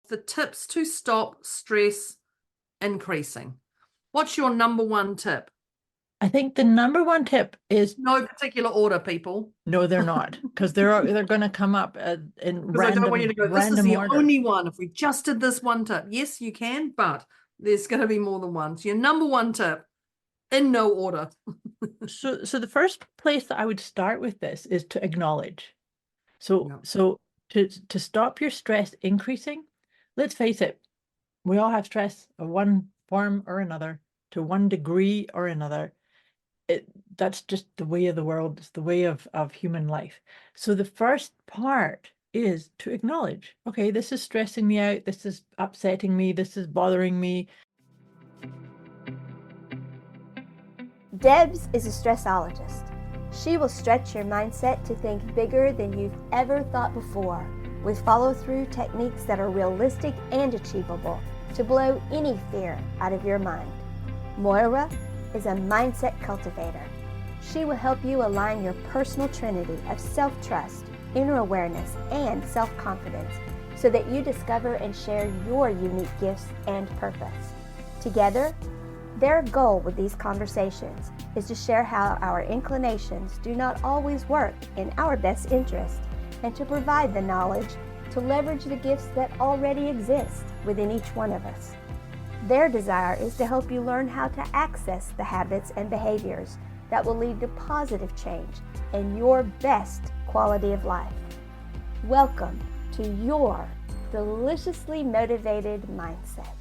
the tips to stop stress increasing. What's your number one tip? I think the number one tip is No particular order, people. no, they're not, because they're going to come up in Because I don't want you to go, this is random the order. only one. If we just did this one tip, yes, you can, but there's going to be more than one. So your number one tip, in no order. So the first place that I would start with this is to acknowledge. So Yeah. so to stop your stress increasing, let's face it, we all have stress of one form or another, to one degree or another. That's just the way of the world. It's the way of human life. So the first part is to acknowledge, okay, this is stressing me out, this is upsetting me, this is bothering me. Debz is a stressologist. She will stretch your mindset to think bigger than you've ever thought before, with follow-through techniques that are realistic and achievable to blow any fear out of your mind. Moira is a mindset cultivator. She will help you align your personal trinity of self-trust, inner awareness, and self-confidence so that you discover and share your unique gifts and purpose. Together, their goal with these conversations is to share how our inclinations do not always work in our best interest and to provide the knowledge to leverage the gifts that already exist within each one of us. Their desire is to help you learn how to access the habits and behaviors that will lead to positive change and your best quality of life. Welcome to your deliciously motivated mindset.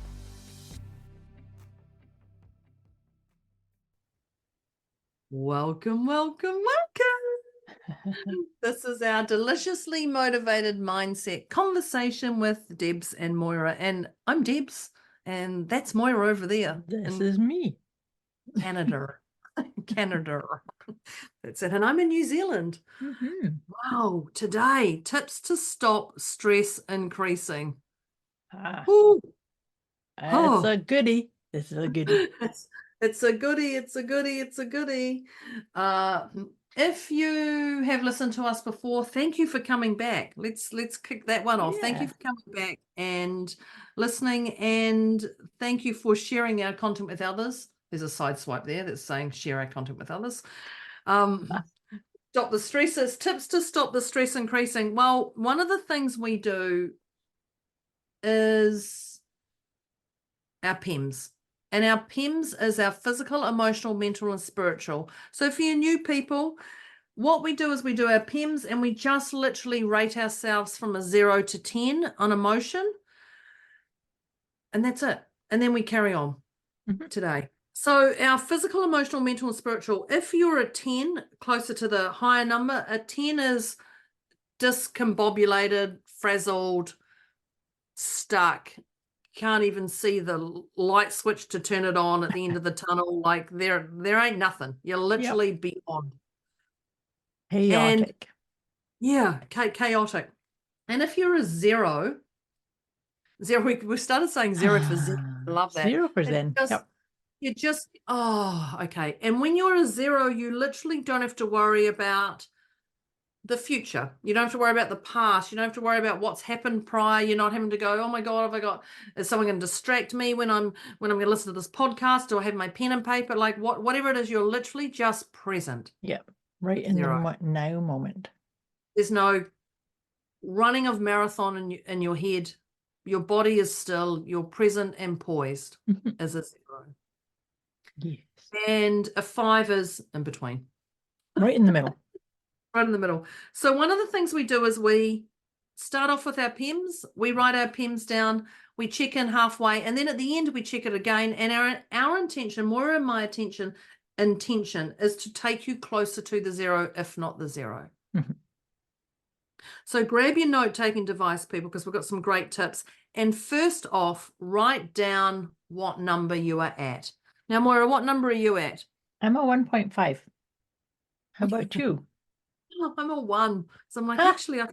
Welcome, welcome, welcome. This is our deliciously motivated mindset conversation with Debz and Moira. And I'm Debz, and that's Moira over there. This is me. Canada. Canada. That's it. And I'm in New Zealand. Mm-hmm. Wow. Today, tips to stop stress increasing. It's Oh. a goodie. This is a goodie. It's a goodie. It's a goodie. It's a goodie. If you have listened to us before, thank you for coming back. Let's kick that one off. Thank you for coming back and listening, and thank you for sharing our content with others. There's a side swipe there that's saying share our content with others. Stop the stresses. Tips to stop the stress increasing. Well, one of the things we do is our PEMS. And our PEMS is our physical, emotional, mental, and spiritual. So for you new people, what we do is we do our PEMS and we just literally rate ourselves from a 0 to 10 on emotion. And that's it. And then we carry on today. So our physical, emotional, mental, and spiritual, if you're a 10, closer to the higher number, a 10 is discombobulated, frazzled, stuck. Can't even see the light switch to turn it on at the end of the tunnel. Like there ain't nothing. You're literally beyond. Chaotic. And yeah, chaotic. And if you're a zero, we started saying 0 for Zen. I love that. 0 for Zen. You just, okay. And when you're a 0, you literally don't have to worry about the future. You don't have to worry about the past. You don't have to worry about what's happened prior. You're not having to go, oh my God, is someone going to distract me when I'm going to listen to this podcast? Do I have my pen and paper? Like whatever it is, you're literally just present. Yep. Right in the now moment. There's no running of marathon in your head. Your body is still, you're present and poised as a 0. Yes. And a 5 is in between. Right in the middle. Right in the middle. So one of the things we do is we start off with our PEMS. We write our PEMS down. We check in halfway. And then at the end, we check it again. And our intention, more in my intention is to take you closer to the 0, if not the 0. So grab your note-taking device, people, because we've got some great tips. And first off, write down what number you are at. Now, Moira, what number are you at? I'm a 1.5. How about you? I'm a 1. So I'm like, actually, I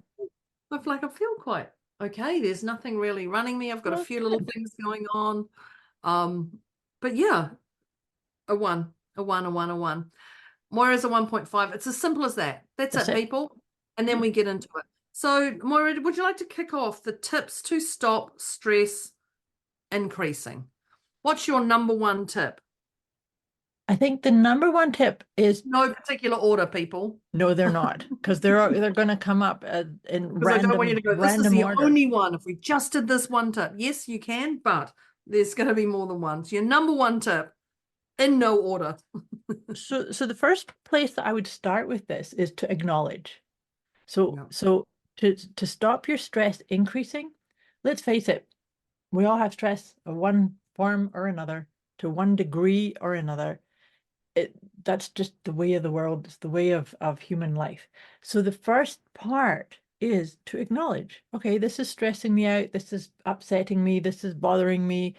feel quite okay. There's nothing really running me. I've got a few little things going on. But yeah, a 1. Moira's a 1.5. It's as simple as that. That's it, people. And then we get into it. So, Moira, would you like to kick off the tips to stop stress increasing? What's your number one tip? I think the number one tip is No particular order, people. no, they're not, because they're going to come up in Because I don't want you to go, this is random the order. only one. If we just did this one tip, yes, you can, but there's going to be more than one. So your number one tip, in no order. So the first place that I would start with this is to acknowledge. So Yeah. so to stop your stress increasing, let's face it, we all have stress of one form or another, to one degree or another. That's just the way of the world. It's the way of human life. So the first part is to acknowledge, okay, this is stressing me out, this is upsetting me, this is bothering me.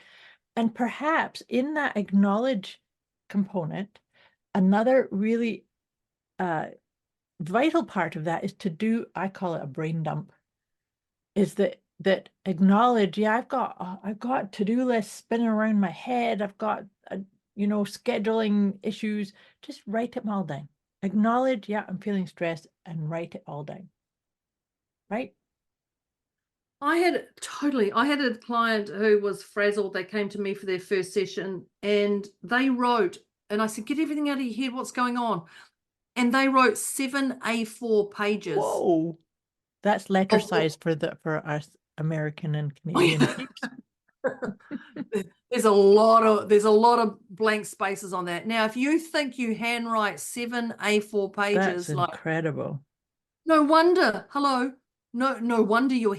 And perhaps in that acknowledge component, another really vital part of that is to do, I call it a brain dump, is that acknowledge, yeah, I've got to-do lists spinning around my head, I've got scheduling issues. Just write them all down. Acknowledge, yeah, I'm feeling stressed, and write it all down. Right? I had a client who was frazzled. They came to me for their first session and they wrote, and I said, get everything out of your head. What's going on? And they wrote 7 A4 pages. Whoa. That's letter of- size for us American and Canadian peeps. There's a lot of blank spaces on that. Now, if you think you handwrite 7 A4 pages, That's incredible. no wonder. Hello, no wonder your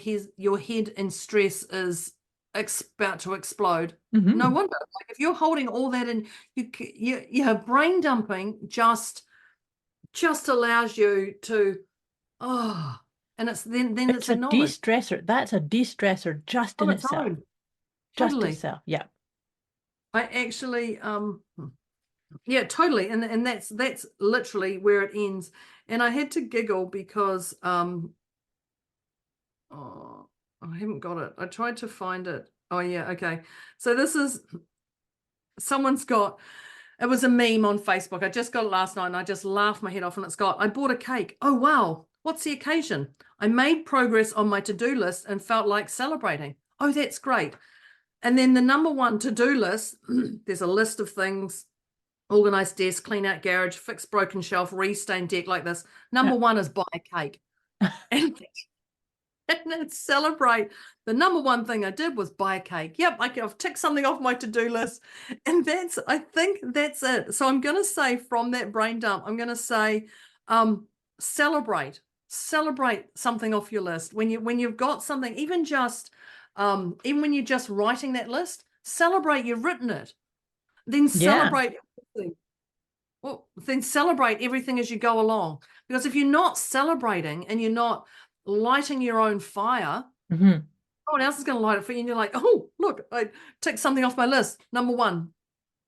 head in stress is about to explode. Mm-hmm. No wonder. Like if you're holding all that in, you brain dumping just allows you to and it's it's a acknowledged. de-stressor. That's a de-stressor just in On its itself. own. Just Totally. itself. Yeah. I actually yeah, totally. And that's literally where it ends. And I had to giggle because oh, I haven't got it. I tried to find it. Oh yeah, okay. So this is it was a meme on Facebook. I just got it last night and I just laughed my head off, and it's got, I bought a cake. Oh wow, what's the occasion? I made progress on my to-do list and felt like celebrating. Oh, that's great. And then the number one to-do list, there's a list of things: organize desk, clean out garage, fix broken shelf, restain deck, like this. Number one is buy a cake. and then celebrate. The number one thing I did was buy a cake. Yep, I've ticked something off my to-do list. And I think that's it. So I'm going to say, from that brain dump, I'm going to say, celebrate something off your list. When you've got something, even when you're just writing that list, celebrate you've written it. Then celebrate everything. Well, then celebrate everything as you go along. Because if you're not celebrating and you're not lighting your own fire, Mm-hmm. someone else is going to light it for you, and you're like, oh, look, I ticked something off my list. Number one,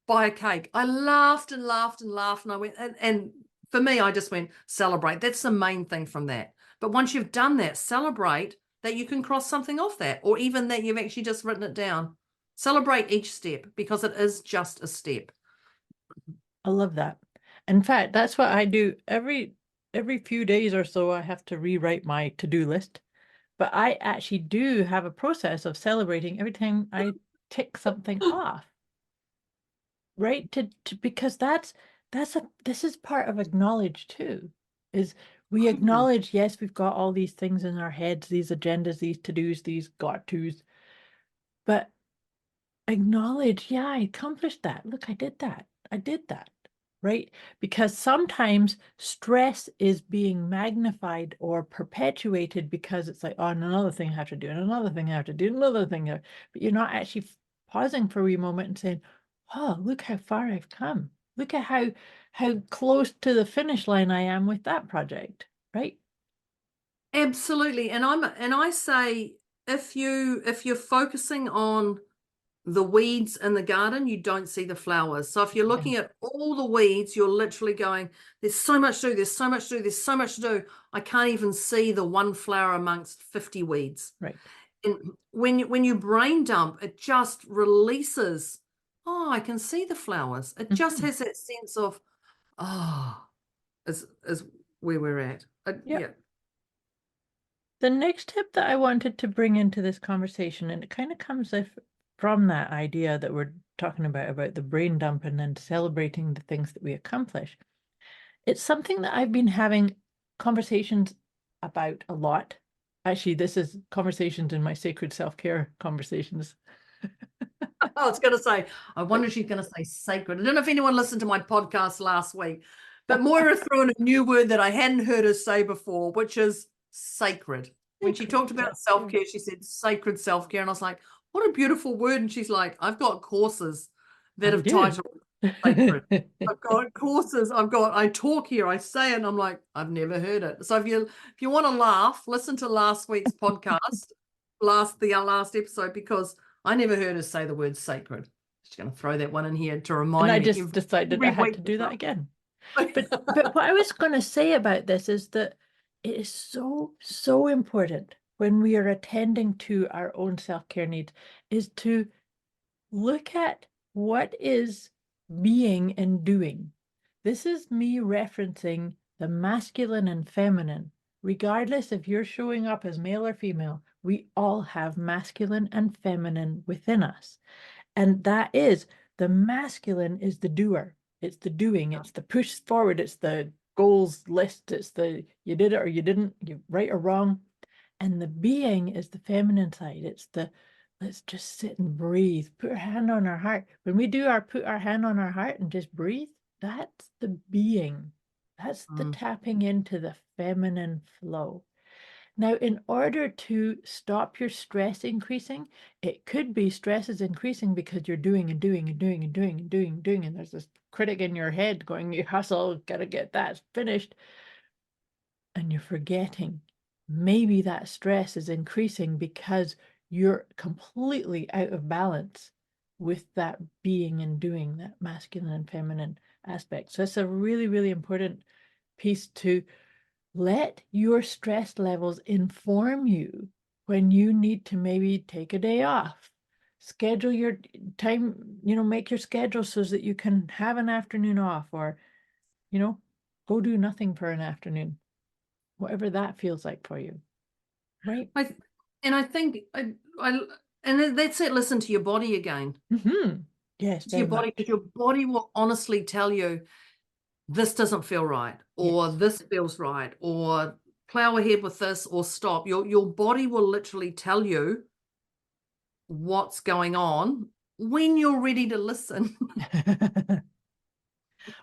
buy a cake. I laughed and laughed and laughed, and I went, and for me, I just went, celebrate. That's the main thing from that. But once you've done that, celebrate that you can cross something off that, or even that you've actually just written it down. Celebrate each step, because it is just a step. I love that. In fact, that's what I do every few days or so. I have to rewrite my to-do list, but I actually do have a process of celebrating every time I tick something off. Right? Because this is part of acknowledge too. Is we acknowledge, yes, we've got all these things in our heads, these agendas, these to-dos, these got-tos, but acknowledge, yeah, I accomplished that. Look, I did that. Right? Because sometimes stress is being magnified or perpetuated because it's like, oh, and another thing I have to do, and another thing I have to do, another thing. But you're not actually pausing for a wee moment and saying, oh, look how far I've come. Look at how close to the finish line I am with that project, right? Absolutely. And I say, if you're focusing on the weeds in the garden, you don't see the flowers. So if you're looking at all the weeds, you're literally going, there's so much to do, there's so much to do, there's so much to do. I can't even see the one flower amongst 50 weeds. Right. And when you brain dump, it just releases, oh, I can see the flowers. It just has that sense of, is where we're at. Yeah. The next tip that I wanted to bring into this conversation, and it kind of comes from that idea that we're talking about the brain dump and then celebrating the things that we accomplish. It's something that I've been having conversations about a lot. Actually, this is conversations in my sacred self-care conversations. I was going to say, I wonder if she's going to say sacred. I don't know if anyone listened to my podcast last week, but Moira threw in a new word that I hadn't heard her say before, which is sacred. When she talked about self-care, she said sacred self-care. And I was like, what a beautiful word. And she's like, I've got courses that have titled sacred. I've got courses. I talk here, I say it, and I'm like, I've never heard it. So if you want to laugh, listen to last week's podcast, the last episode, because I never heard her say the word sacred. Just going to throw that one in here to remind me. And I just decided I had to do that again. But what I was going to say about this is that it is so important when we are attending to our own self-care needs is to look at what is being and doing. This is me referencing the masculine and feminine. Regardless if you're showing up as male or female, we all have masculine and feminine within us. And that is, the masculine is the doer. It's the doing, it's the push forward, it's the goals list, it's the you did it or you didn't, you right or wrong. And the being is the feminine side. It's the let's just sit and breathe, put our hand on our heart. When we do our put our hand on our heart and just breathe, that's the being. That's the tapping into the feminine flow. Now, in order to stop your stress increasing, it could be stress is increasing because you're doing and doing and doing and doing and doing and doing, and there's this critic in your head going, you hustle, gotta get that finished. And you're forgetting maybe that stress is increasing because you're completely out of balance with that being and doing, that masculine and feminine aspect. So it's a really, really important piece to let your stress levels inform you when you need to maybe take a day off. Schedule your time, make your schedule so that you can have an afternoon off, or, go do nothing for an afternoon, whatever that feels like for you. Right? I think, and that's it, listen to your body again. Mm-hmm. Yes, to your body, because your body will honestly tell you, this doesn't feel right, or this feels right, or plow ahead with this, or stop. Your body will literally tell you what's going on when you're ready to listen.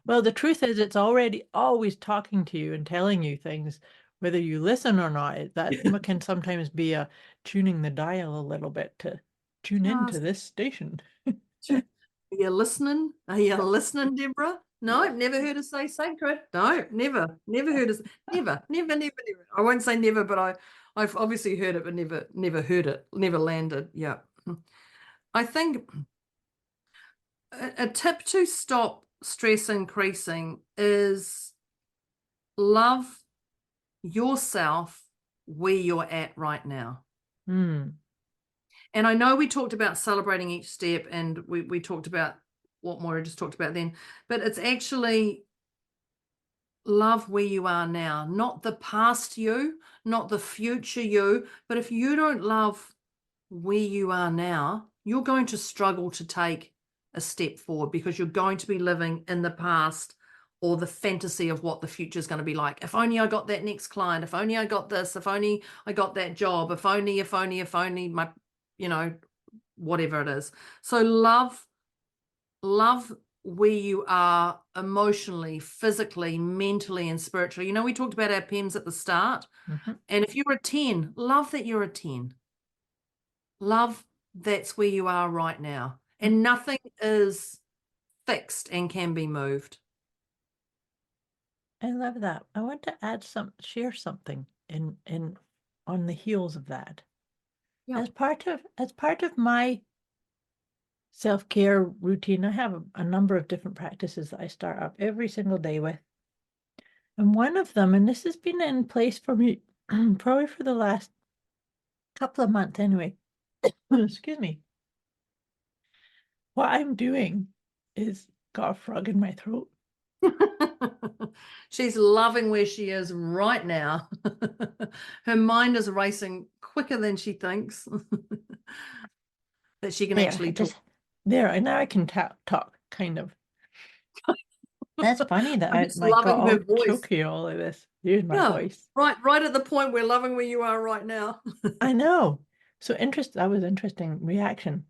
Well, the truth is it's already always talking to you and telling you things, whether you listen or not. That can sometimes be tuning the dial a little bit to tune into this station. Are you listening? Are you listening, Deborah? No, I've never heard her say sacred. No, never heard us. Never. I won't say never, but I've obviously heard it, but never heard it. Never landed. Yeah. I think a tip to stop stress increasing is love yourself where you're at right now. And I know we talked about celebrating each step, and we talked about what Moira just talked about then, but it's actually love where you are now, not the past you, not the future you. But if you don't love where you are now, you're going to struggle to take a step forward, because you're going to be living in the past or the fantasy of what the future is going to be like. If only I got that next client, if only I got this, if only I got that job, if only my, whatever it is. So love where you are emotionally, physically, mentally, and spiritually. We talked about our PEMs at the start. And if you're a 10, love that you're a 10. Love that's where you are right now. And nothing is fixed and can be moved. I love that. I want to share something on the heels of that. As part of my self-care routine, I have a number of different practices that I start up every single day with. And one of them, and this has been in place for me probably for the last couple of months anyway, excuse me. What I'm doing is got a frog in my throat. She's loving where she is right now. Her mind is racing quicker than she thinks that she can There, actually talk. just there. And now I can talk, kind of. That's funny that I'm I just like got loving her all voice. choky, all of this. Here's my Yeah, voice. right at the point we're loving where you are right now. I know. So that was interesting reaction.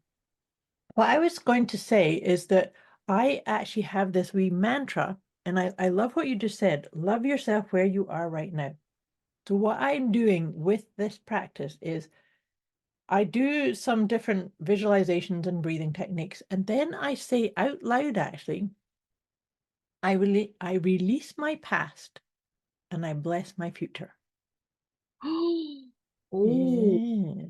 What I was going to say is that I actually have this wee mantra, and I love what you just said. Love yourself where you are right now. So what I'm doing with this practice is I do some different visualizations and breathing techniques, and then I say out loud, actually, I release my past and I bless my future. Oh, Yeah.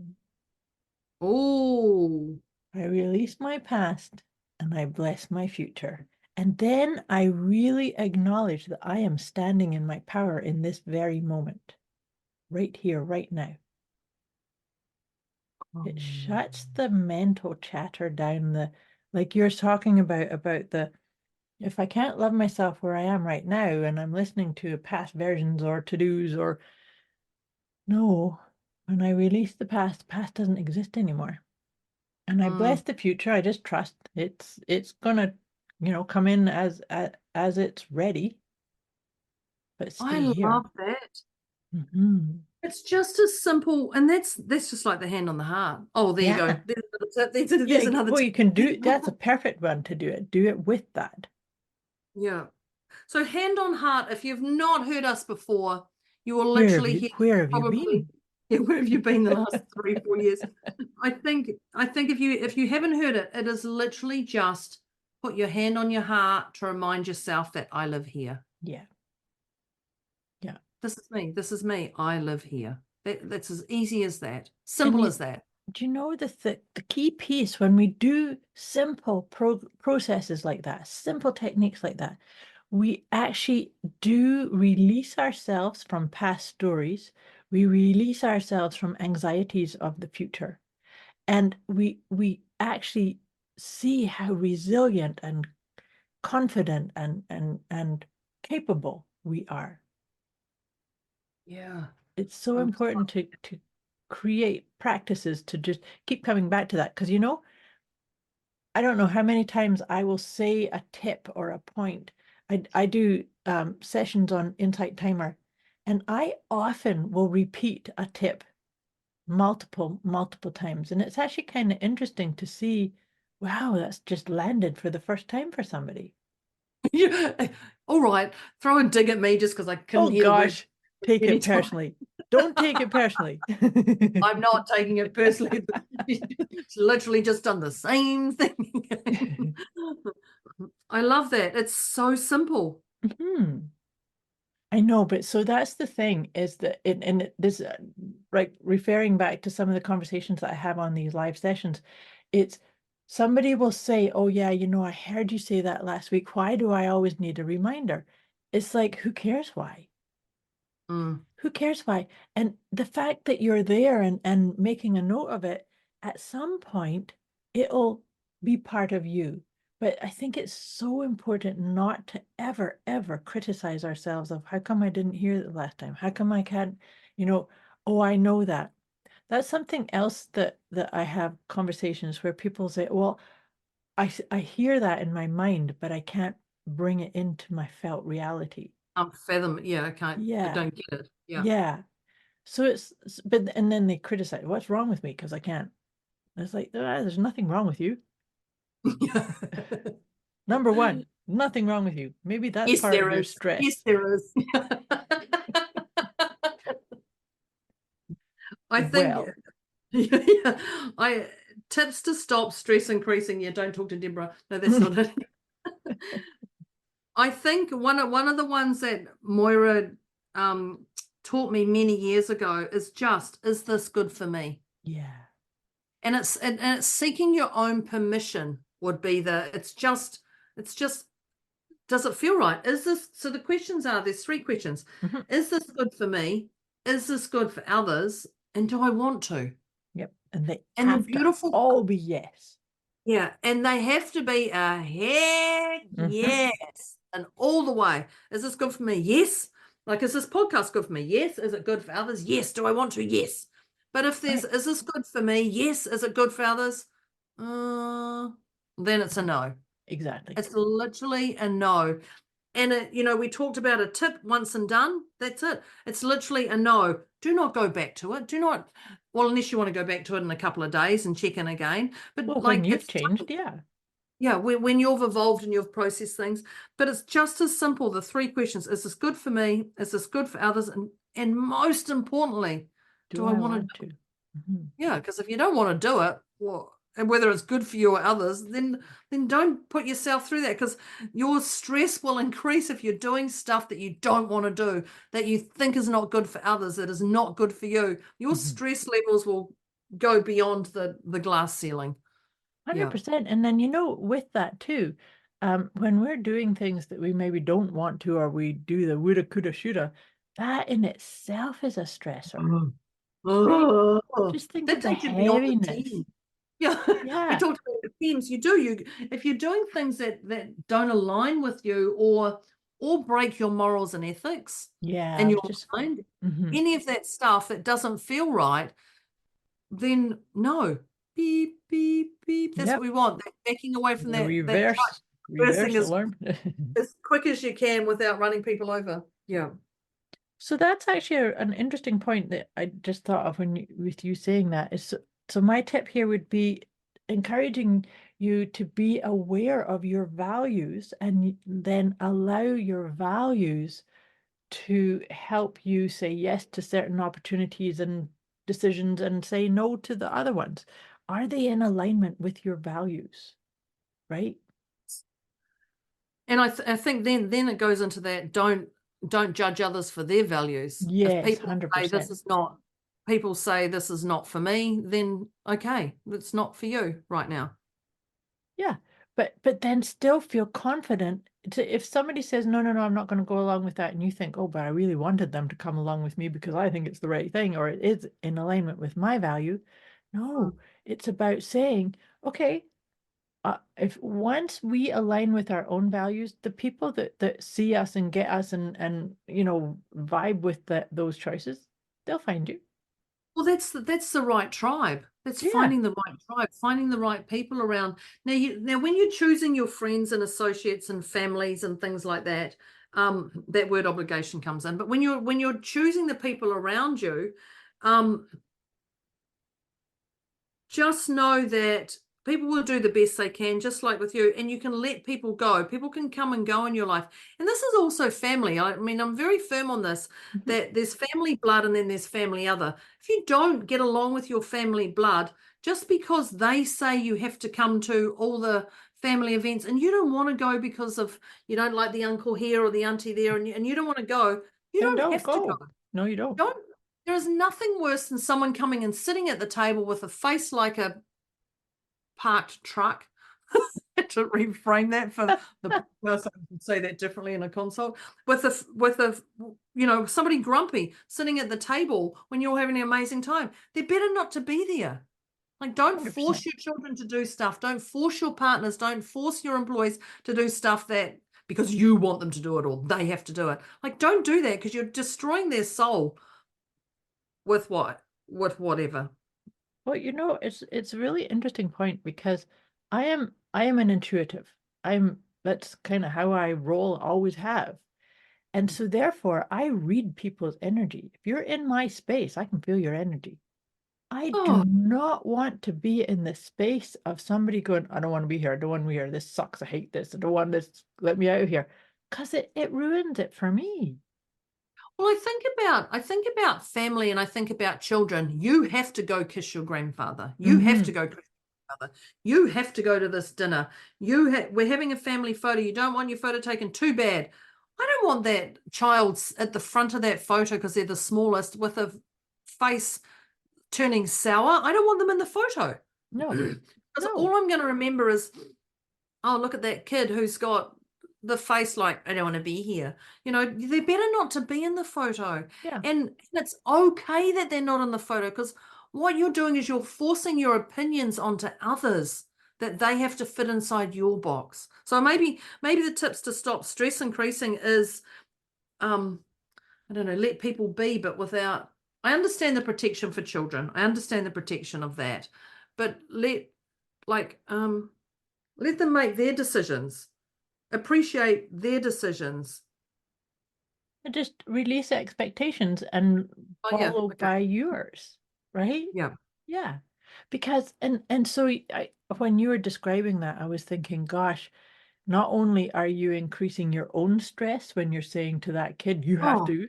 oh, I release my past and I bless my future. And then I really acknowledge that I am standing in my power in this very moment, right here, right now. It shuts the mental chatter down, like you're talking about the, if I can't love myself where I am right now and I'm listening to past versions or to-dos or, no, when I release the past doesn't exist anymore. And I bless the future. I just trust it's gonna, come in as it's ready. But stay I here. love that. Mhm. It's just as simple, and that's just like the hand on the heart. Oh, there you go. Yeah. There's another Well, tip. you can do that's a perfect one to do it. Do it with that. Yeah. So hand on heart, if you've not heard us before, you will Where have literally you hear where have you probably been? yeah, where have you been the last 3-4 years? I think if you haven't heard it, it is literally just put your hand on your heart to remind yourself that I live here. Yeah. Yeah. This is me. This is me. I live here. That's as easy as that. And Simple as that. do you know the key piece when we do simple processes like that, simple techniques like that, we actually do release ourselves from past stories. We release ourselves from anxieties of the future. And we actually see how resilient and confident and capable we are. Yeah. It's so important to create practices to just keep coming back to that. Because, I don't know how many times I will say a tip or a point. I do sessions on Insight Timer, and I often will repeat a tip multiple times. And it's actually kind of interesting to see, wow, that's just landed for the first time for somebody. Yeah. All right. Throw a dig at me just because I couldn't Oh hear the word. gosh, take it personally. Don't take it personally. I'm not taking it personally. It's literally just done the same thing. I love that. It's so simple. Mhm. I know, but so that's the thing is that this, like referring back to some of the conversations that I have on these live sessions, it's somebody will say, oh yeah, I heard you say that last week. Why do I always need a reminder? It's like, who cares why? Who cares why? And the fact that you're there and making a note of it, at some point, it'll be part of you. But I think it's so important not to ever, ever criticize ourselves of how come I didn't hear it last time? How come I can't, oh, I know that. That's something else that I have conversations where people say, well, I hear that in my mind, but I can't bring it into my felt reality. Fathom. Yeah, I can't. I Yeah. don't get it. Yeah. Yeah. So and then they criticize, what's wrong with me? Because I can't. It's like, there's nothing wrong with you. Number one, nothing wrong with you. Maybe that's Yes, part of there your is. stress. Yes, there is. I think Well, yeah, tips to stop stress increasing. Yeah, don't talk to Deborah. No, that's not it. I think one of the ones that Moira taught me many years ago is this good for me? yeah. And it's seeking your own permission would be it's just does it feel right? Is this, so the questions are, there's 3 questions. Mhm. Is this good for me? Is this good for others? And do I want to? Yep. And they And the have to beautiful all be yes. Yeah, and they have to be a heck Mhm. yes. and all the way. Is this good for me? Yes. Like, is this podcast good for me? Yes. Is it good for others? Yes. Do I want to? Yes. But if there's, Right. is this good for me? Yes. Is it good for others? Then it's a no. Exactly. It's literally a no. And we talked about a tip once and done. That's it. It's literally a no. Do not go back to it. Do not, well, unless you want to go back to it in a couple of days and check in again. But Well, like, when you've it's changed, yeah. yeah, when you've evolved and you've processed things. But it's just as simple. The 3 questions: is this good for me? Is this good for others? And most importantly, do I want to? Mhm. Yeah, because if you don't want to do it, well, and whether it's good for you or others, then don't put yourself through that, because your stress will increase if you're doing stuff that you don't want to do, that you think is not good for others, that is not good for you. Your Mhm. stress levels will go beyond the glass ceiling. Yeah. 100%. And then, with that too, when we're doing things that we maybe don't want to, or we do the woulda, coulda, shoulda, that in itself is a stressor. Oh, Just think that of the takes you beyond the heaviness. team. Yeah, we Yeah. talked about the teams. If you're doing things that don't align with you, or break your morals and ethics Yeah. and I your was just, mind, mhm. any of that stuff that doesn't feel right, then no. Beep, beep, beep. That's Yep. what we want. That backing away from The that truck, reversing reverse alarm. as quick as you can without running people over. Yeah. So that's actually an interesting point that I just thought of with you saying that is, so my tip here would be encouraging you to be aware of your values, and then allow your values to help you say yes to certain opportunities and decisions, and say no to the other ones. Are they in alignment with your values? Right? And I think then it goes into that don't judge others for their values. If Yes, people say 100%. people say this is not for me, then okay, it's not for you right now. Yeah, but then still feel confident if somebody says, no, no, no, I'm not going to go along with that, and you think, oh, but I really wanted them to come along with me because I think it's the right thing, or it is in alignment with my value. No, it's about saying, okay, if once we align with our own values, the people that see us and get us and vibe with those choices, they'll find you. Well, that's the right tribe. That's Yeah. finding the right tribe, finding the right people around. Now, when you're choosing your friends and associates and families and things like that, that word obligation comes in. But when you're choosing the people around you, just know that people will do the best they can, just like with you, and you can let people go. People can come and go in your life. And this is also family. I mean, I'm very firm on this, Mhm. that there's family blood and then there's family other. If you don't get along with your family blood, just because they say you have to come to all the family events and you don't want to go because of you don't like the uncle here or the auntie there, and you don't want to go, you Then don't don't have to go. go. No, you don't. Don't. There is nothing worse than someone coming and sitting at the table with a face like a parked truck. To reframe that for the person who can say that differently in a consult, with a somebody grumpy sitting at the table when you're having an amazing time. They're better not to be there. Like, don't 100%. force your children to do stuff. Don't force your partners. Don't force your employees to do stuff that because you want them to do it or they have to do it. Like, don't do that, because you're destroying their soul with whatever. Well, it's a really interesting point, because I am an intuitive. That's kind of how I roll, always have. And so therefore I read people's energy. If you're in my space, I can feel your energy. I Oh, do not want to be in the space of somebody going, I don't want to be here. I don't want to be here. This sucks. I hate this. I don't want this. Let me out of here. Because it ruins it for me. well, I think about family, and I think about children. You have to go kiss your grandfather. You have to go kiss your grandmother. You have to go to this dinner. We're having a family photo. You don't want your photo taken. Too bad. I don't want that child at the front of that photo because they're the smallest with a face turning sour. I don't want them in the photo. No, Because no. all I'm going to remember is, oh, look at that kid who's got the face like, I don't want to be here. They're better not to be in the photo. Yeah. And it's okay that they're not in the photo, because what you're doing is you're forcing your opinions onto others. that they have to fit inside your box. So maybe the tips to stop stress increasing is, I don't know, let people be, but without, I understand the protection for children. I understand the protection of that, but let them make their decisions, appreciate their decisions. And just release expectations and Oh, yeah, follow okay. by yours, right? Yeah. Yeah. Because, and so when you were describing that, I was thinking, gosh, not only are you increasing your own stress when you're saying to that kid, you have Oh, to,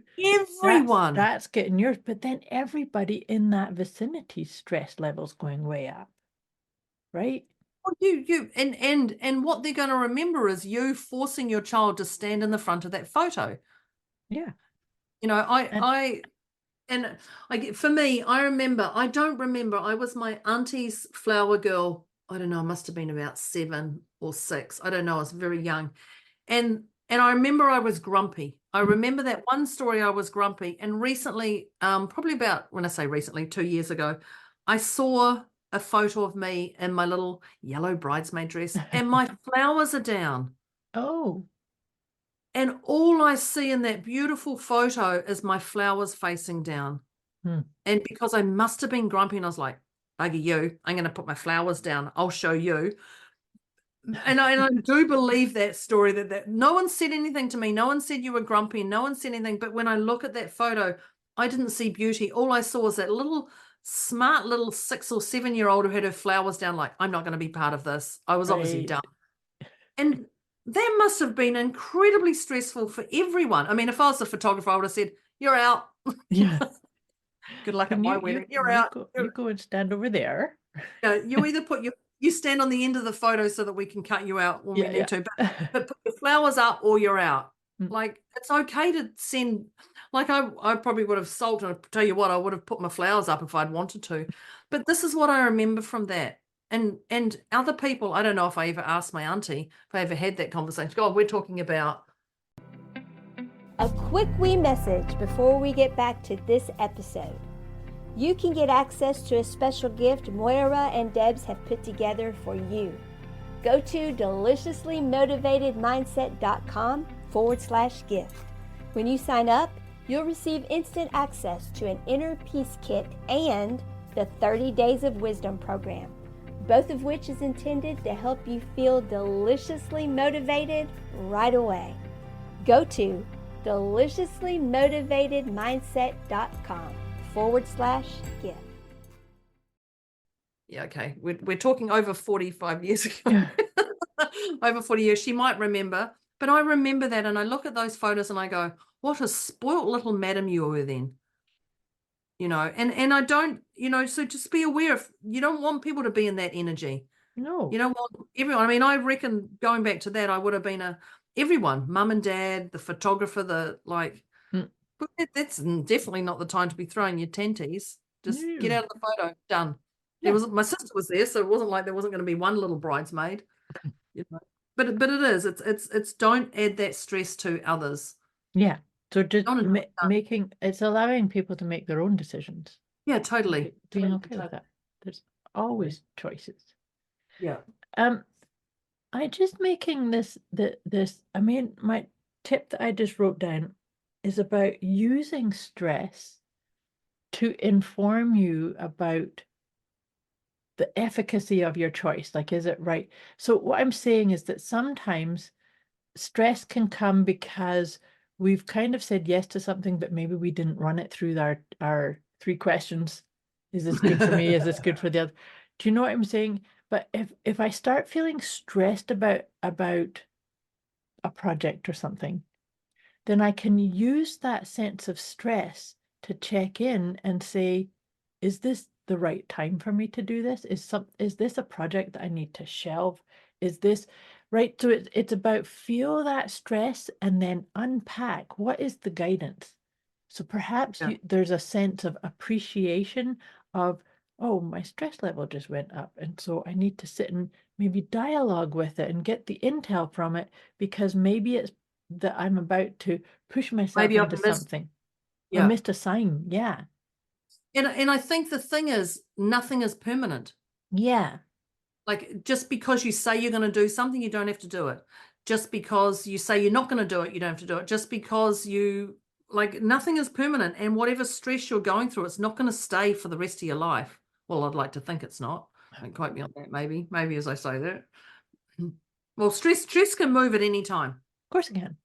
everyone. that's getting yours, but then everybody in that vicinity's stress levels going way up, right? Well, you and what they're going to remember is you forcing your child to stand in the front of that photo. Yeah. You know, for me, I don't remember, I was my auntie's flower girl. I don't know, I must have been about 7 or 6. I don't know, I was very young. And I remember I was grumpy. I remember that one story, I was grumpy. And recently, probably about, when I say recently, 2 years ago, I saw a photo of me in my little yellow bridesmaid dress and my flowers are down. Oh. And all I see in that beautiful photo is my flowers facing down. And because I must have been grumpy, and I was like, bugger you, I'm going to put my flowers down. I'll show you. And I do believe that story, that no one said anything to me. No one said you were grumpy, and no one said anything. But when I look at that photo, I didn't see beauty. All I saw was that smart little 6 or 7-year-old who had her flowers down, like, I'm not going to be part of this. I was obviously Right. dumb. And that must have been incredibly stressful for everyone. I mean, if I was a photographer, I would have said, you're out. Yeah. Good luck at my wedding. You're out. You go and stand over there. You either you stand on the end of the photo so that we can cut you out when we need to, but put your flowers up or you're out. Like, it's okay to send, like, I probably would have sulked, and I'll tell you what, I would have put my flowers up if I'd wanted to. But this is what I remember from that. And other people, I don't know if I ever asked my auntie, if I ever had that conversation. God, we're talking about. A quick wee message before we get back to this episode. You can get access to a special gift Moira and Debz have put together for you. Go to deliciouslymotivatedmindset.com/gift. When you sign up, you'll receive instant access to an inner peace kit and the 30 Days of Wisdom program, both of which is intended to help you feel deliciously motivated right away. Go to deliciouslymotivatedmindset.com/gift. Yeah, okay. We're talking over 45 years ago. Over 40 years. She might remember, but I remember that, and I look at those photos and I go, what a spoilt little madam you were then. You know, and I don't, so just be aware of, you don't want people to be in that energy. No. You don't want everyone. I mean, I reckon going back to that, I would have been everyone, mum and dad, the photographer, but that's definitely not the time to be throwing your tenties. Just get out of the photo. Done. My sister was there, so it wasn't like there wasn't going to be one little bridesmaid. But it is. It's don't add that stress to others. Yeah. So just it's allowing people to make their own decisions. Yeah, totally. Being okay with that. There's always choices. Yeah. I just making this, I mean, my tip that I just wrote down is about using stress to inform you about the efficacy of your choice. Like, is it right? So what I'm saying is that sometimes stress can come because we've kind of said yes to something, but maybe we didn't run it through our 3 questions. Is this good for me? Is this good for the other? Do you know what I'm saying? But if I start feeling stressed about a project or something, then I can use that sense of stress to check in and say, is this the right time for me to do this? Is this a project that I need to shelve? Is this right? So it's about feel that stress and then unpack what is the guidance. So perhaps there's a sense of appreciation of, oh, my stress level just went up. And so I need to sit and maybe dialogue with it and get the intel from it, because maybe it's that I'm about to push myself into something. Or missed a sign. Yeah. And I think the thing is, nothing is permanent. Yeah. Like, just because you say you're going to do something, you don't have to do it. Just because you say you're not going to do it, you don't have to do it. Just because you, like, nothing is permanent. And whatever stress you're going through, it's not going to stay for the rest of your life. Well, I'd like to think it's not. Don't quote me on that, maybe as I say that. Well, stress can move at any time. Of course it can.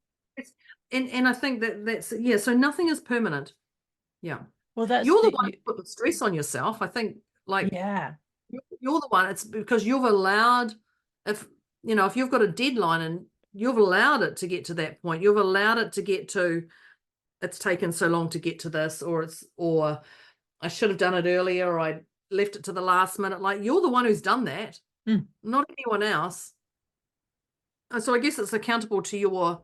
And I think that's, yeah, so nothing is permanent. Yeah. Well, that's You're the one who put the stress on yourself. I think, like, yeah. you're the one. It's because you've allowed, if you've got a deadline and you've allowed it to get to that point, you've allowed it to get to, it's taken so long to get to this, or I should have done it earlier, or I left it to the last minute. Like, you're the one who's done that, not anyone else. So I guess it's accountable to your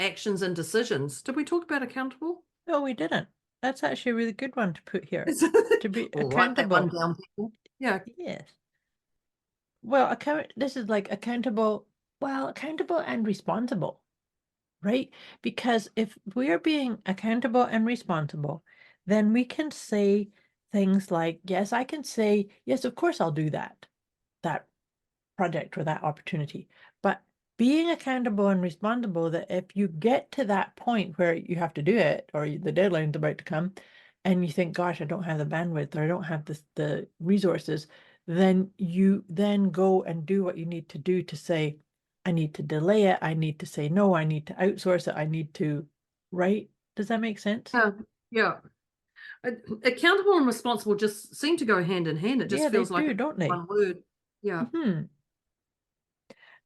actions and decisions. Did we talk about accountable? No, we didn't. That's actually a really good one to put here. To be We'll write that one accountable. down, people. Yeah. Yes. Well, this is like accountable and responsible, right? Because if we are being accountable and responsible, then we can say things like, yes, I can say, yes, of course I'll do that project or that opportunity. But being accountable and responsible, that if you get to that point where you have to do it, or the deadline's about to come, and you think, gosh, I don't have the bandwidth, or I don't have the resources, then you then go and do what you need to do to say, I need to delay it, I need to say no, I need to outsource it, I need to, right? Does that make sense? Yeah. Accountable and responsible just seem to go hand in hand. It just feels like don't they? One word. Yeah.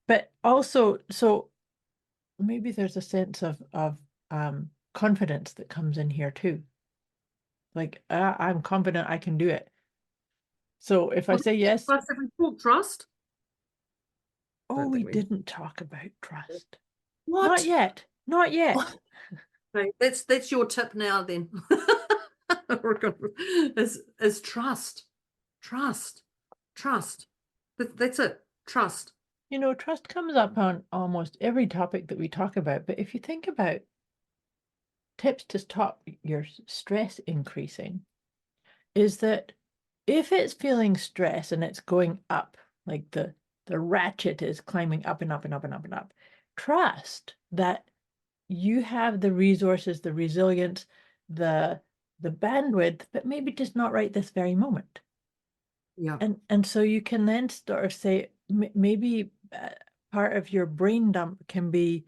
But also, so maybe there's a sense of confidence that comes in here too. Like, I'm confident I can do it. So if I say yes. Plus, if we talk trust. Oh, we didn't talk about trust. What? Not yet. Not yet. Okay, that's your tip now then. is trust. That's it. Trust. Trust comes up on almost every topic that we talk about. But if you think about tips to stop your stress increasing, is that if it's feeling stress and it's going up, like the ratchet is climbing up and up and up and up and up, trust that you have the resources, the resilience, the bandwidth, but maybe just not right this very moment. Yeah. And so you can then start to say, maybe part of your brain dump can be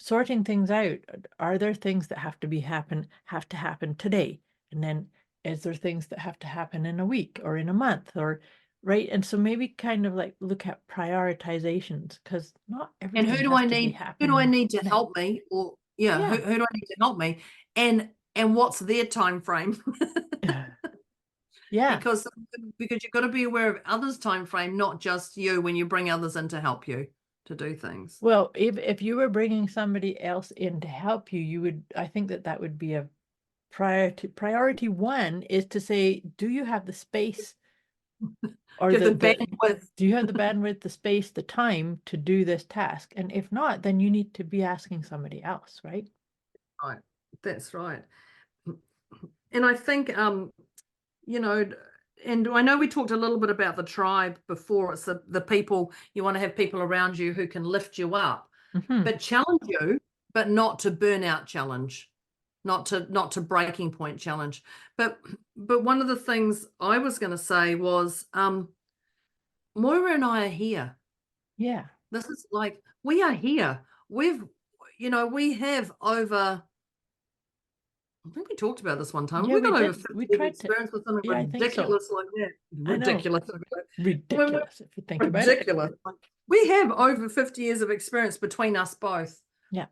sorting things out. Are there things that have to happen today? And then is there things that have to happen in a week or in a month, or right? And so maybe kind of like look at prioritizations, because not everything. And who do I need to help me? Or who do I need to help me? And what's their time frame? Yeah. Because you've got to be aware of others' time frame, not just you, when you bring others in to help you to do things. Well, if you were bringing somebody else in to help you, I think that would be a priority one, is to say, do you have the space or the bandwidth? Do you have the bandwidth, the space, the time to do this task? And if not, then you need to be asking somebody else, right? Right. That's right. And I think, and I know we talked a little bit about the tribe before. It's the people, you want to have people around you who can lift you up, but challenge you, but not to burnout challenge, not to breaking point challenge. But one of the things I was going to say was, Moira and I are here. Yeah. This is like, we are here. We have over, I think we talked about this one time. Yeah, we got we over did. 50 We years tried experience with something I think so. ridiculous like that. Ridiculous. Ridiculous if you think about it. Ridiculous. We have over 50 years of experience between us both. Yeah.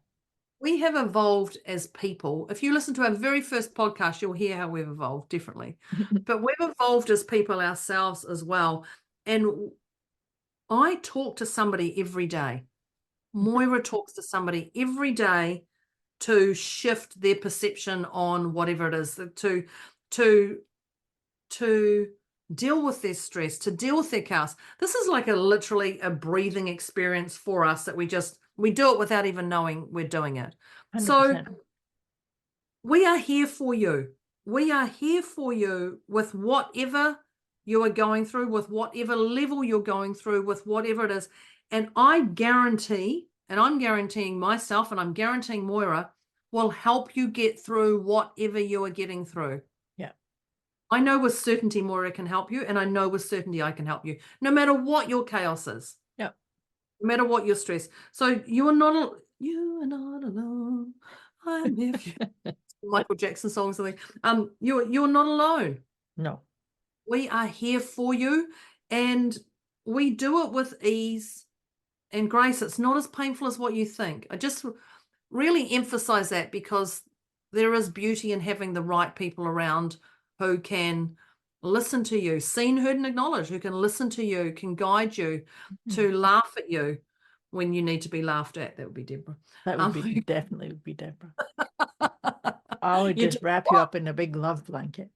We have evolved as people. If you listen to our very first podcast, you'll hear how we've evolved differently. But we've evolved as people ourselves as well. And I talk to somebody every day. Moira talks to somebody every day to shift their perception on whatever it is, to deal with their stress, to deal with their chaos. This is like literally a breathing experience for us that we do it without even knowing we're doing it. 100%. So we are here for you. We are here for you with whatever you are going through, with whatever level you're going through, with whatever it is. And I guarantee, and I'm guaranteeing myself, and I'm guaranteeing Moira will help you get through whatever you are getting through. Yeah. I know with certainty Moira can help you, and I know with certainty I can help you, no matter what your chaos is. Yeah. No matter what your stress. So you are not alone. I'm here for you. Michael Jackson song, something. You're not alone. No. We are here for you, and we do it with ease and grace. It's not as painful as what you think. I just really emphasize that, because there is beauty in having the right people around who can listen to you, seen, heard, and acknowledged, who can listen to you, can guide you, to laugh at you when you need to be laughed at. That would be Deborah. That would be definitely would be Deborah. I would You just did wrap you up in a big love blanket.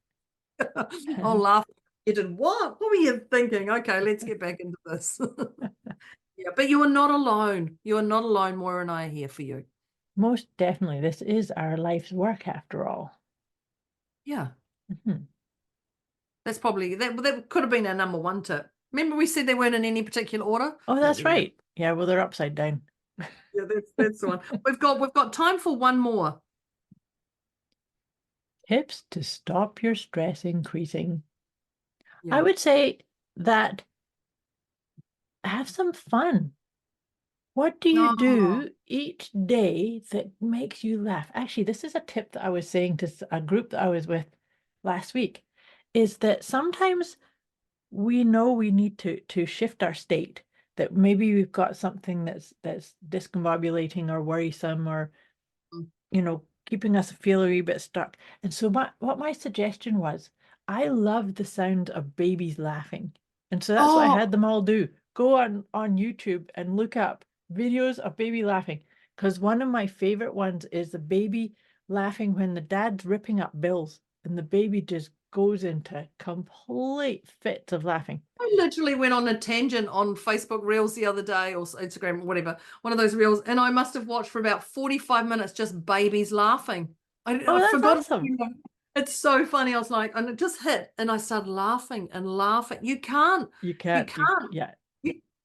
I'll laugh. You did what? What were you thinking? Okay, let's get back into this. Yeah, but you are not alone. You are not alone. Moira and I are here for you. Most definitely. This is our life's work after all. Yeah. Mm-hmm. That's probably, that could have been our number one tip. Remember we said they weren't in any particular order? Oh, that's right. Yeah, well, they're upside down. Yeah, that's the one. We've got time for one more. Tips to stop your stress increasing. Yeah. I would say that have some fun. What do you do each day that makes you laugh? Actually, this is a tip that I was saying to a group that I was with last week, is that sometimes we know we need to shift our state, that maybe we've got something that's discombobulating or worrisome, or keeping us feel a wee bit stuck. And so what my suggestion was, I love the sound of babies laughing. And so that's what I had them all do. Go on YouTube and look up videos of baby laughing, because one of my favorite ones is the baby laughing when the dad's ripping up bills and the baby just goes into complete fits of laughing. I literally went on a tangent on Facebook Reels the other day, or Instagram, whatever, one of those Reels, and I must have watched for about 45 minutes just babies laughing. I that's forgot. awesome. It's so funny. I was like, and it just hit, and I started laughing and laughing. You can't. Yeah.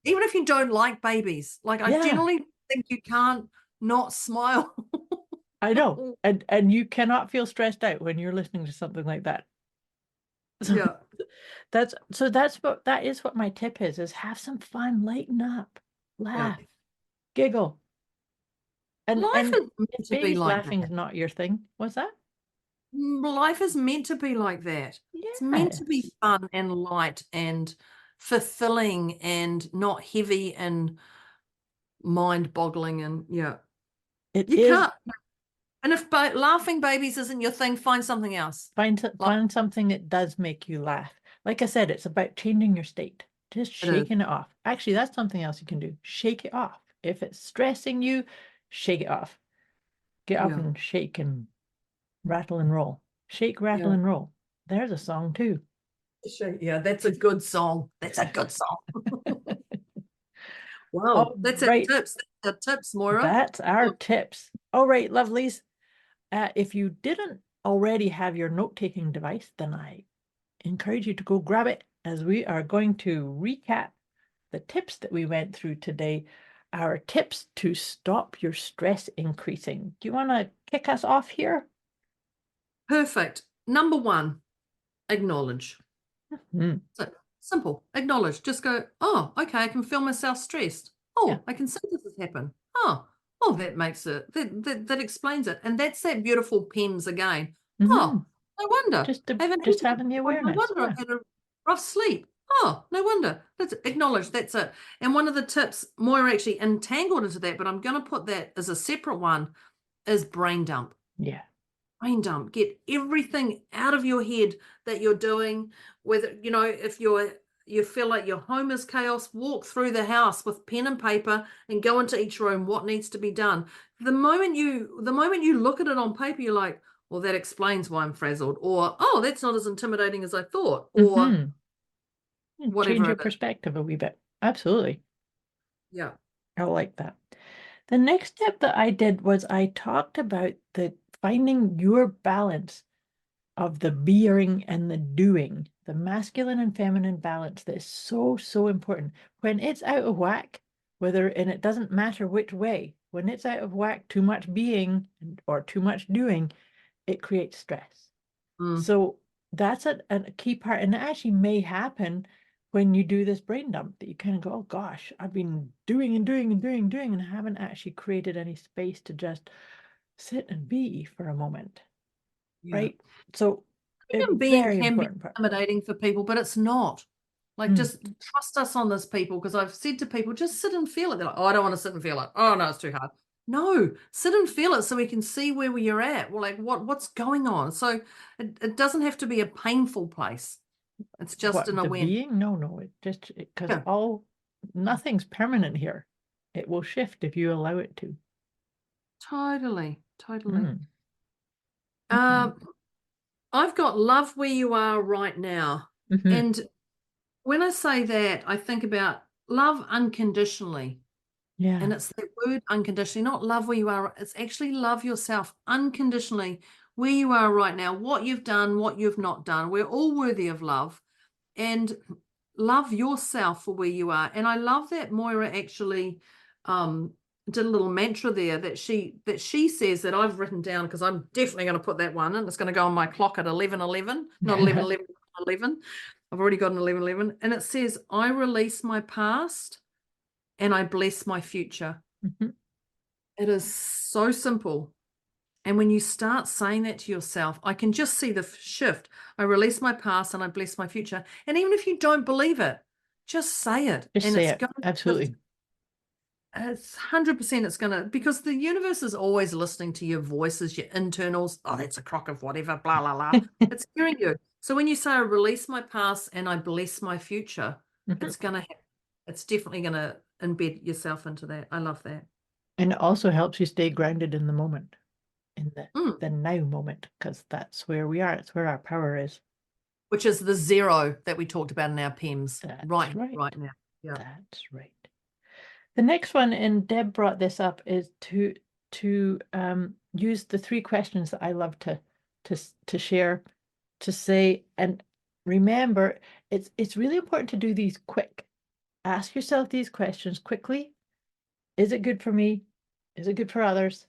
Even if you don't like babies, like I generally think you can't not smile. I know. And you cannot feel stressed out when you're listening to something like that. So yeah. that is what my tip is have some fun, lighten up, laugh, giggle. And life is meant if to be babies like laughing that. is not your thing, what's that? Life is meant to be like that. It's meant to be fun and light and fulfilling and not heavy and mind-boggling, and you can't. And if laughing babies isn't your thing, find something else. Find something that does make you laugh. Like I said, it's about changing your state, just shaking it off. Actually, that's something else you can do. Shake it off. If it's stressing you, shake it off. Get up and shake and rattle and roll. Shake, rattle, and roll. There's a song too. Yeah, that's a good song. That's a good song. Wow, that's right. our tips. That's our tips, Moira. That's our tips. All right, lovelies. If you didn't already have your note-taking device, then I encourage you to go grab it, as we are going to recap the tips that we went through today. Our tips to stop your stress increasing. Do you want to kick us off here? Perfect. Number one, acknowledge. So simple. Acknowledge. Just go, oh, okay, I can feel myself stressed. Oh, I can see this has happened. Oh, that makes it, that explains it. And that's that beautiful PEMS again. Oh, no wonder. Just having the awareness. No wonder I had a rough sleep. Oh, no wonder. Let's acknowledge. That's it. And one of the tips, Moira actually entangled into that, but I'm going to put that as a separate one, is brain dump. Yeah. Brain dump. Get everything out of your head that you're doing. Whether, if you feel like your home is chaos, walk through the house with pen and paper and go into each room, what needs to be done. The moment you look at it on paper, you're like, well, that explains why I'm frazzled, or, oh, that's not as intimidating as I thought, or whatever. Change your perspective a wee bit. Absolutely. Yeah. I like that. The next step that I did was I talked about finding your balance of the being and the doing, the masculine and feminine balance that is so, so important. When it's out of whack, and it doesn't matter which way, when it's out of whack, too much being or too much doing, it creates stress. So that's a key part. And it actually may happen when you do this brain dump, that you kind of go, oh gosh, I've been doing and doing and doing and doing, and haven't actually created any space to just sit and be for a moment. Yeah. Right? So Human being can be intimidating for people, but it's not. Like, just trust us on this, people, because I've said to people, just sit and feel it. They're like, oh, I don't want to sit and feel it. Oh, no, it's too hard. No, sit and feel it so we can see where you're at. Well, like, what's going on? So it doesn't have to be a painful place. It's just an awareness. Being? No, it just, because nothing's permanent here. It will shift if you allow it to. Totally. I've got love where you are right now. And when I say that, I think about love unconditionally. Yeah. And it's the word unconditionally, not love where you are. It's actually love yourself unconditionally where you are right now, what you've done, what you've not done. We're all worthy of love, and love yourself for where you are. And I love that Moira actually did a little mantra there that she says, that I've written down, because I'm definitely going to put that one in. It's going to go on my clock at 11:11, not 11:11, 11. I've already got an 11:11, and it says, I release my past and I bless my future. It is so simple. And when you start saying that to yourself, I can just see the shift. I release my past and I bless my future. And even if you don't believe it, just say it. Just say it. Absolutely. It's 100% it's going to, because the universe is always listening to your voices, your internals. Oh, that's a crock of whatever, blah, blah, blah. It's hearing you. So when you say I release my past and I bless my future, it's going to happen. It's definitely going to embed yourself into that. I love that. And it also helps you stay grounded in the moment, in the now moment, because that's where we are. It's where our power is. Which is the zero that we talked about in our PEMS. That's right now. Yeah. That's right. The next one, and Deb brought this up, is to use the 3 questions that I love to share, to say, and remember, it's really important to do these quick. Ask yourself these questions quickly. Is it good for me? Is it good for others?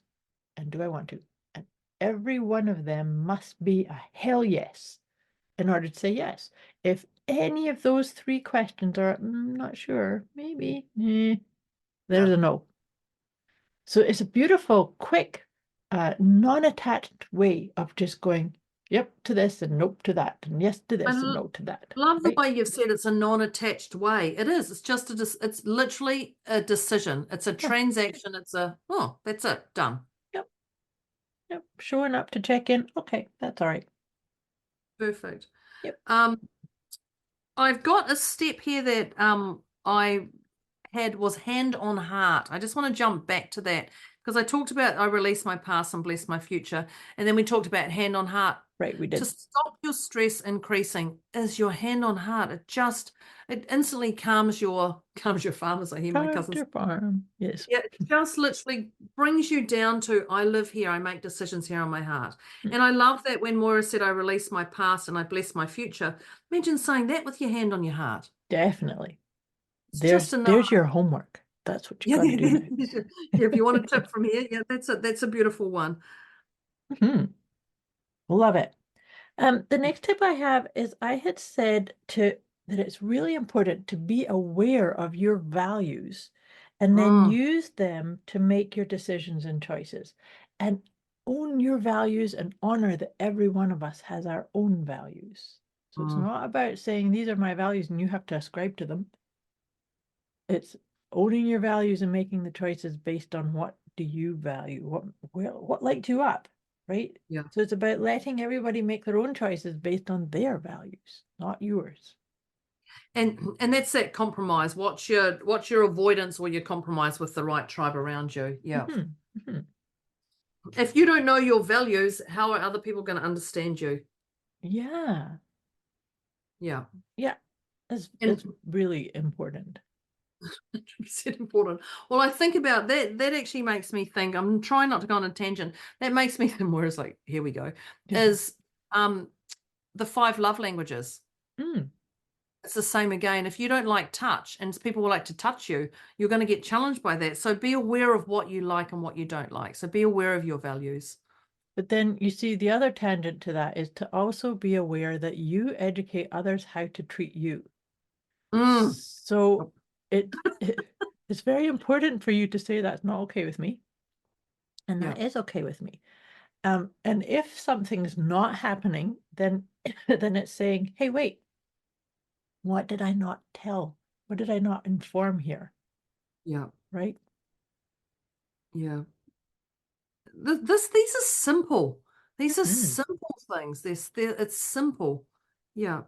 And do I want to? And every one of them must be a hell yes in order to say yes. If any of those 3 questions are, not sure, maybe, there's a no. So it's a beautiful, quick, non-attached way of just going, yep to this and nope to that, and yes to this and no to that. Love the way you've said it's a non-attached way. It is. It's just it's literally a decision. It's a transaction. It's that's it. Done. Yep. Showing up to check in. Okay, that's all right. Perfect. Yep. I've got a step here that I had was hand on heart. I just want to jump back to that, because I talked about I release my past and bless my future, and then we talked about hand on heart. Right, we did. To stop your stress increasing is your hand on heart. It instantly calms your farmers. I hear my cousins. Your farm. Yes. Yeah, it just literally brings you down to, I live here, I make decisions here on my heart. And I love that when Moira said I release my past and I bless my future. Imagine saying that with your hand on your heart. Definitely. There's your homework. That's what you got to do now. If you want a tip from here, that's a beautiful one. Love it. The next tip I have is, I had said that it's really important to be aware of your values and then use them to make your decisions and choices, and own your values and honor that every one of us has our own values. So it's not about saying these are my values and you have to ascribe to them. It's owning your values and making the choices based on what do you value, what lights you up, right? Yeah. So it's about letting everybody make their own choices based on their values, not yours. And that's that compromise. What's your avoidance or your compromise with the right tribe around you? Yeah. If you don't know your values, how are other people going to understand you? Yeah. It's really important. 100% important. Well, I think about that. That actually makes me think. I'm trying not to go on a tangent. That makes me think. Moira's like, here we go. Is the 5 love languages. Mm. It's the same again. If you don't like touch and people will like to touch you, you're going to get challenged by that. So be aware of what you like and what you don't like. So be aware of your values. But then you see the other tangent to that is to also be aware that you educate others how to treat you. Mm. So it's very important for you to say that's not okay with me. And that is okay with me. And if something's not happening, then then it's saying, hey, wait, what did I not tell? What did I not inform here? Yeah. Right? Yeah. These are simple. These are Mm. simple things. It's simple. Yeah.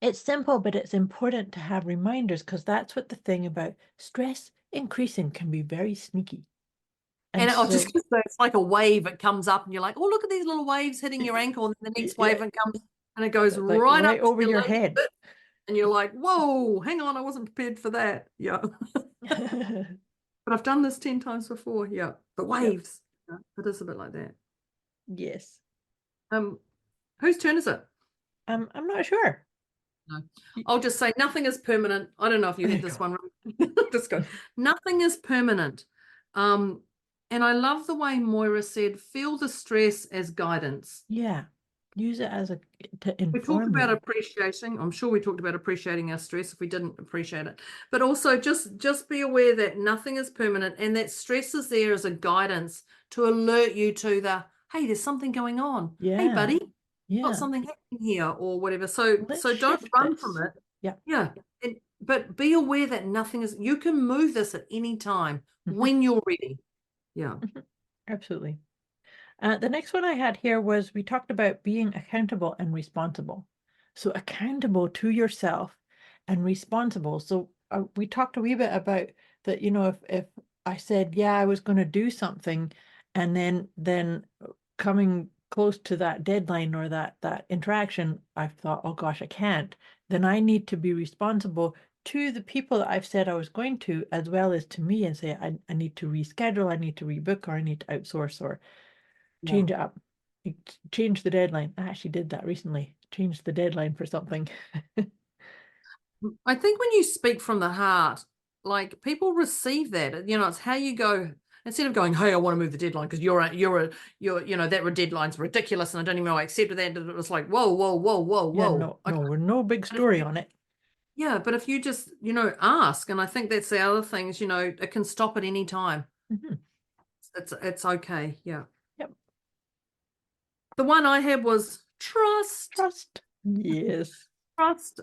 It's simple, but it's important to have reminders because that's what the thing about stress increasing can be very sneaky. And I was just so, going to say, it's like a wave. It comes up and you're like, oh, look at these little waves hitting your ankle. And then the next wave and comes and it goes like right up right over to your leg head. bit, and you're like, whoa, hang on, I wasn't prepared for that. Yeah. But I've done this 10 times before. Yeah. The waves. Yeah, it is a bit like that. Yes. Whose turn is it? I'm not sure. No. I'll just say nothing is permanent. I don't know if you had this one. Just go. Nothing is permanent. And I love the way Moira said, feel the stress as guidance. Yeah. Use it as to inform We talked about you. appreciating. I'm sure we talked about appreciating our stress if we didn't appreciate it. But also just be aware that nothing is permanent and that stress is there as a guidance to alert you to hey, there's something going on. Yeah. Hey, buddy, Yeah. got something happening here or whatever. So don't run from it. Yeah. Yeah. But be aware that nothing is, you can move this at any time when you're ready. Yeah. Absolutely. The next one I had here was we talked about being accountable and responsible. So accountable to yourself and responsible. So we talked a wee bit about that, if I said, yeah, I was going to do something and then coming close to that deadline or that interaction, I thought, oh gosh, I can't. Then I need to be responsible to the people that I've said I was going to, as well as to me, and say, I need to reschedule, I need to rebook, or I need to outsource or change it up. Change the deadline. I actually did that recently. Changed the deadline for something. I think when you speak from the heart, like people receive that. It's how you go. Instead of going, hey, I want to move the deadline because you're that deadline's ridiculous and I don't even know I accepted that. It was like, whoa, whoa, whoa, whoa, Yeah, whoa. no, we're no big story on it. Yeah, but if you just, ask, and I think that's the other thing is, it can stop at any time. Mm-hmm. It's okay. Yeah. Yep. The one I had was trust. Trust. Yes. Trust.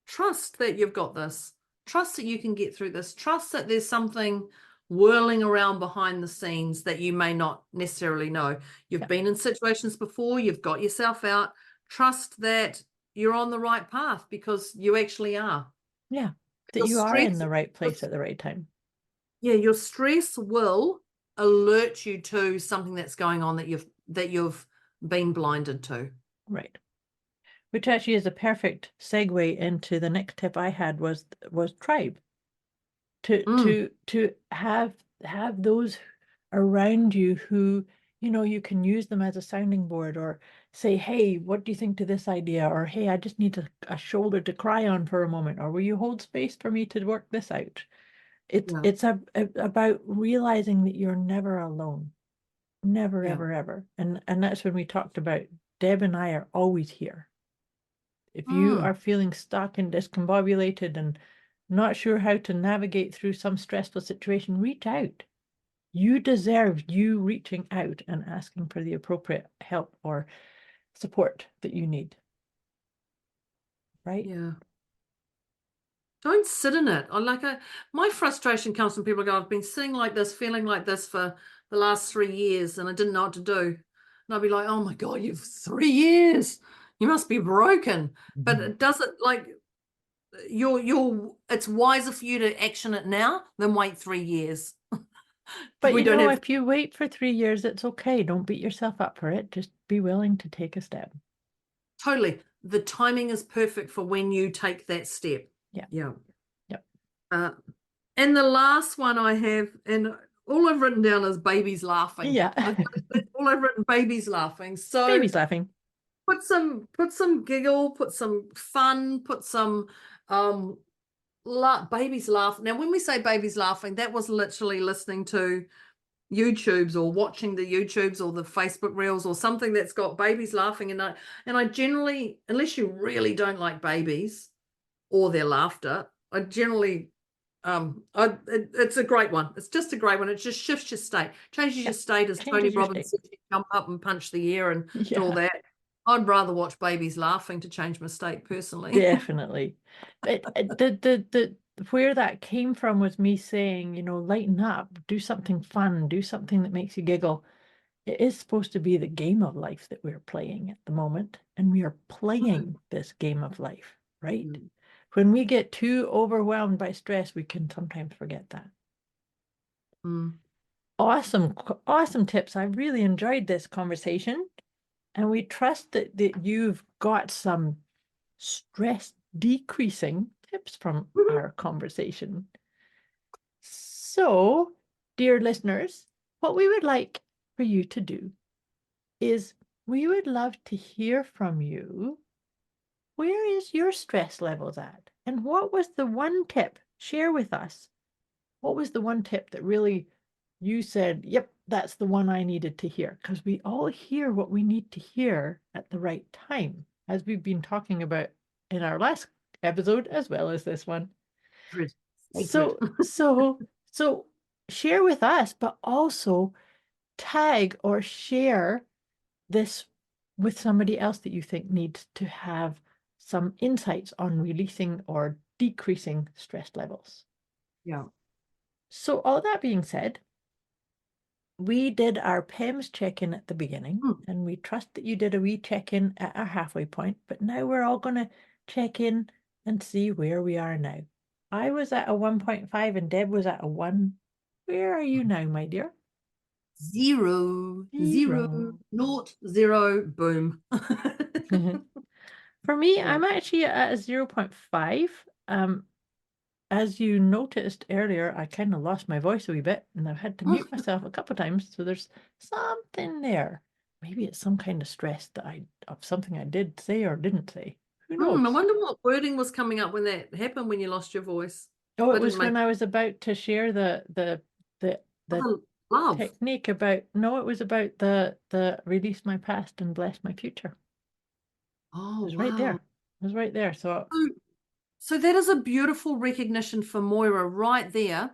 Trust that you've got this. Trust that you can get through this. Trust that there's something whirling around behind the scenes that you may not necessarily know. You've been in situations before. You've got yourself out. Trust that you're on the right path because you actually are. Yeah. That you are in the right place at the right time. Yeah, your stress will alert you to something that's going on that you've been blinded to. Right. Which actually is a perfect segue into the next tip I had was tribe. To have those around you who, you can use them as a sounding board or say, hey, what do you think to this idea? Or, hey, I just need a shoulder to cry on for a moment. Or will you hold space for me to work this out? It's about realizing that you're never alone. Never, ever, ever. And that's when we talked about Deb and I are always here. If you are feeling stuck and discombobulated and not sure how to navigate through some stressful situation, reach out. You deserve you reaching out and asking for the appropriate help or support that you need. Right? Yeah. Don't sit in it. My frustration comes from people go, I've been sitting like this, feeling like this for the last 3 years and I didn't know what to do. And I'll be like, oh my God, you've 3 years. You must be broken. But it doesn't it's wiser for you to action it now than wait 3 years. But if you wait for 3 years, it's okay. Don't beat yourself up for it. Just be willing to take a step. Totally. The timing is perfect for when you take that step. Yeah. Yeah. Yep. And the last one I have, and all I've written down is babies laughing. Yeah. That's all I've written, babies laughing. So Babies laughing. put some giggle, put some fun, put some babies laugh. Now, when we say babies laughing, that was literally listening to YouTubes or watching the YouTubes or the Facebook reels or something that's got babies laughing. And I generally, unless you really don't like babies or their laughter, I generally it's a great one. It's just a great one. It just shifts your state, changes your state, as Tony Changes your Robbins state. said, you jump up and punch the air and do Yeah. all that. I'd rather watch babies laughing to change my state personally. Definitely. But the where that came from was me saying, you know, lighten up, do something fun, do something that makes you giggle. It is supposed to be the game of life that we're playing at the moment, and we are playing this game of life, right? Mm. When we get too overwhelmed by stress, we can sometimes forget that. Mm. Awesome tips. I really enjoyed this conversation, and we trust that you've got some stress decreasing tips from our conversation. So, dear listeners, what we would like for you to do is we would love to hear from you. Where is your stress levels at? And what was the one tip? Share with us. What was the one tip that really you said, yep, that's the one I needed to hear? Because we all hear what we need to hear at the right time, as we've been talking about in our last episode, as well as this one. So share with us, but also tag or share this with somebody else that you think needs to have some insights on releasing or decreasing stress levels. Yeah. So all that being said, we did our PEMS check-in at the beginning, and we trust that you did a wee check-in at our halfway point, but now we're all going to check in and see where we are now. I was at a 1.5 and Deb was at a 1. Where are you now, my dear? Zero. 0, boom. For me, Yeah. I'm actually at a 0.5. As you noticed earlier, I kind of lost my voice a wee bit, and I've had to mute myself a couple of times. So there's something there. Maybe it's some kind of stress of something I did say or didn't say. Who knows? I wonder what wording was coming up when that happened, when you lost your voice. Oh, it was when I was about to share the love technique about, no, it was about the release my past and bless my future. Oh, it was wow. right there. It was right there. So that is a beautiful recognition for Moira right there,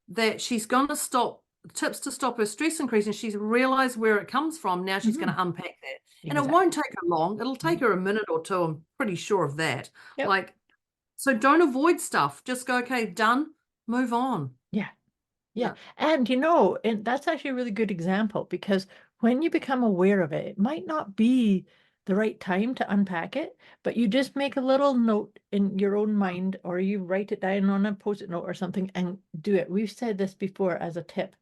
that she's going to stop tips to stop her stress increase, and she's realized where it comes from. Now she's going to unpack that. And it won't take her long. It'll take her a minute or two. I'm pretty sure of that. Yep. Like, so don't avoid stuff. Just go, okay, done, move on. Yeah. And and that's actually a really good example, because when you become aware of it, it might not be the right time to unpack it, but you just make a little note in your own mind, or you write it down on a post-it note or something and do it. We've said this before as a tip.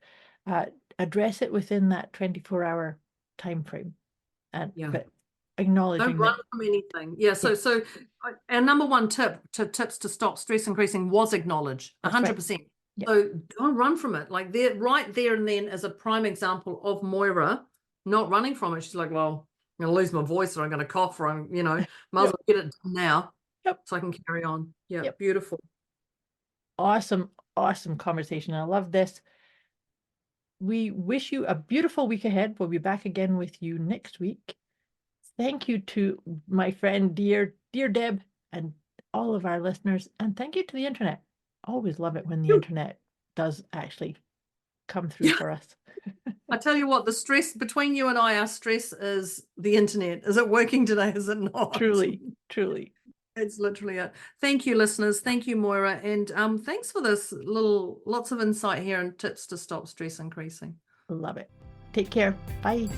Address it within that 24-hour time frame. But acknowledging don't run from anything. So our number one tip to tips to stop stress increasing was acknowledge 100%. Yeah. So don't run from it. Like, there, right there and then, as a prime example of Moira not running from it. She's like, well, I'm going to lose my voice, or I'm going to cough, or I'm, might as well get it done now so I can carry on. Beautiful. Awesome conversation. I love this. We wish you a beautiful week ahead. We'll be back again with you next week. Thank you to my friend, dear Deb, and all of our listeners. And thank you to the internet. Always love it when the internet does actually come through for us. I tell you what, the stress between you and I, our stress is the internet. Is it working today? Is it not? Truly. It's literally it. Thank you, listeners. Thank you, Moira. And thanks for this lots of insight here and tips to stop stress increasing. Love it. Take care. Bye.